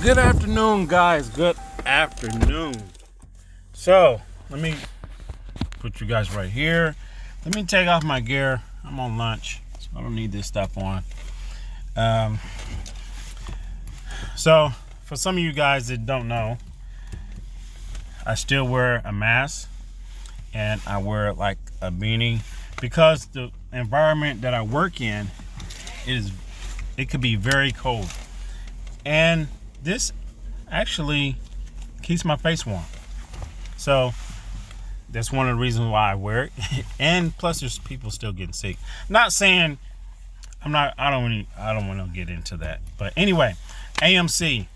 Good afternoon, guys. Good afternoon. So, let me put you guys right here. Let me take off my gear. I'm on lunch, so I don't need this stuff on. So, for some of you guys that don't know, I still wear a mask and I wear like a beanie because the environment that I work in it could be very cold. And this actually keeps my face warm. So that's one of the reasons why I wear it. And plus there's people still getting sick. Not saying I don't want to get into that. But anyway, AMC.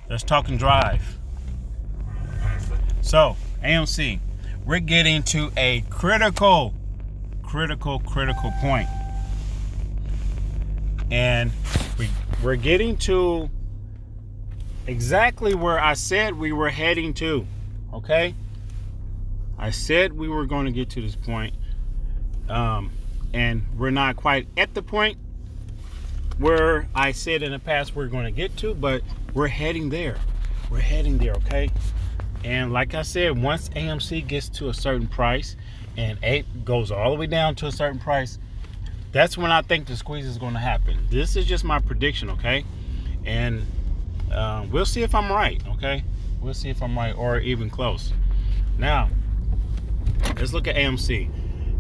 Let's talk and drive. So, AMC, we're getting to a critical point. And we're getting to exactly where I said we were heading to. Okay? I said we were going to get to this point. And we're not quite at the point where I said in the past we're going to get to, but we're heading there. We're heading there, okay? And like I said, once AMC gets to a certain price and APE goes all the way down to a certain price, that's when I think the squeeze is going to happen. This is just my prediction, okay? And we'll see if I'm right, okay? We'll see if I'm right or even close. Now, let's look at AMC.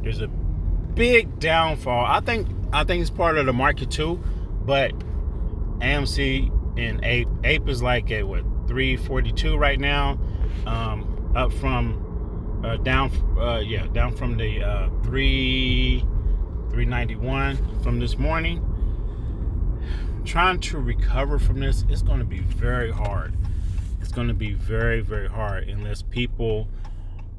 There's a big downfall. I think it's part of the market too, but AMC and APE is like at what, 342 right now, up from down from the 391 from this morning. Trying to recover from this, it's going to be very hard. It's going to be very, very hard unless people,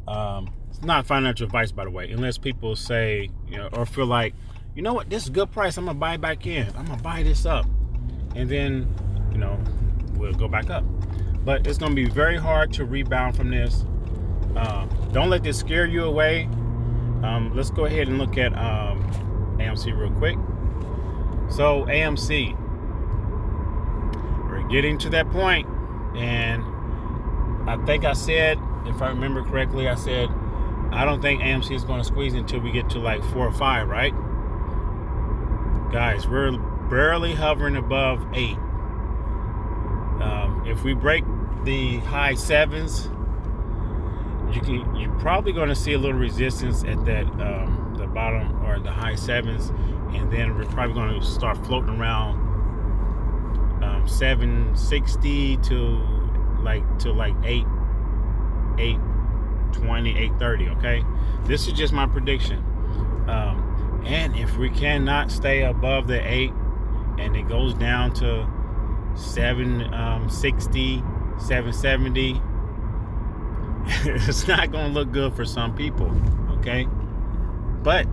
it's not financial advice, by the way, unless people say, or feel like, you know what, this is a good price, I'm going to buy back in. I'm going to buy this up. And then, we'll go back up. But it's going to be very hard to rebound from this. Don't let this scare you away. Let's go ahead and look at AMC real quick. So AMC, we're getting to that point, and I think I said, if I remember correctly, I said I don't think AMC is going to squeeze until we get to like 4 or 5, right? Guys, we're barely hovering above 8. If we break the high 7s, you're probably going to see a little resistance at that the bottom or the high 7s, and then we're probably going to start floating around 760 to like 820, 830. Okay, this is just my prediction. And if we cannot stay above the 8 and it goes down to 760, 770, it's not going to look good for some people, okay? But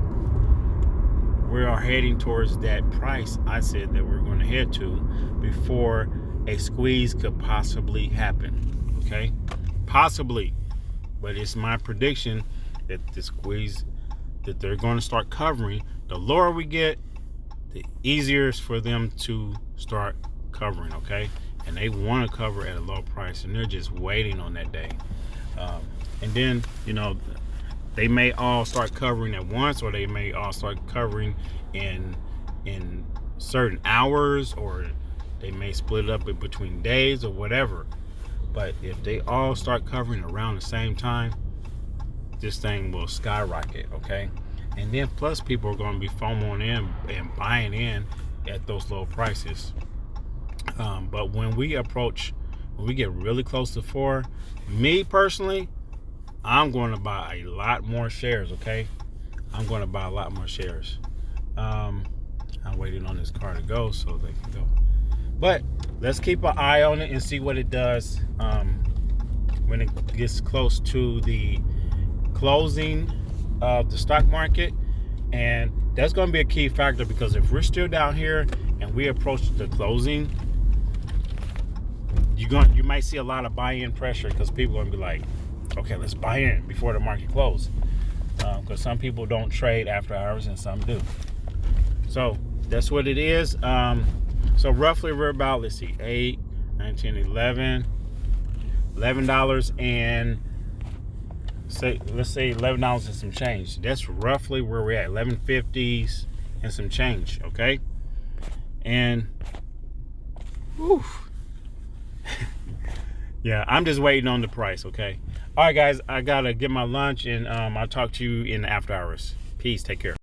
we are heading towards that price I said that we're going to head to before a squeeze could possibly happen, okay? Possibly. But it's my prediction that the squeeze, that they're going to start covering. The lower we get, the easier it's for them to start covering, okay? And they want to cover at a low price, and they're just waiting on that day. And then, they may all start covering at once, or they may all start covering in certain hours, or they may split it up in between days or whatever. But if they all start covering around the same time, this thing will skyrocket, okay? And then plus people are going to be FOMOing in and buying in at those low prices. But when we get really close to 4, me personally, I'm going to buy a lot more shares, okay? I'm going to buy a lot more shares. I'm waiting on this car to go so they can go. But let's keep an eye on it and see what it does when it gets close to the closing of the stock market. And that's going to be a key factor, because if we're still down here and we approach the closing, you might see a lot of buy-in pressure, because people are going to be like, okay, let's buy in before the market closes. Because some people don't trade after hours and some do. So that's what it is. So roughly we're about, let's see, 8, 19, 11. $11 and let's say $11 and some change. That's roughly where we're at. 11.50s and some change. Okay. And whew, yeah, I'm just waiting on the price. Okay. All right, guys, I gotta get my lunch, and I'll talk to you in the after hours. Peace. Take care.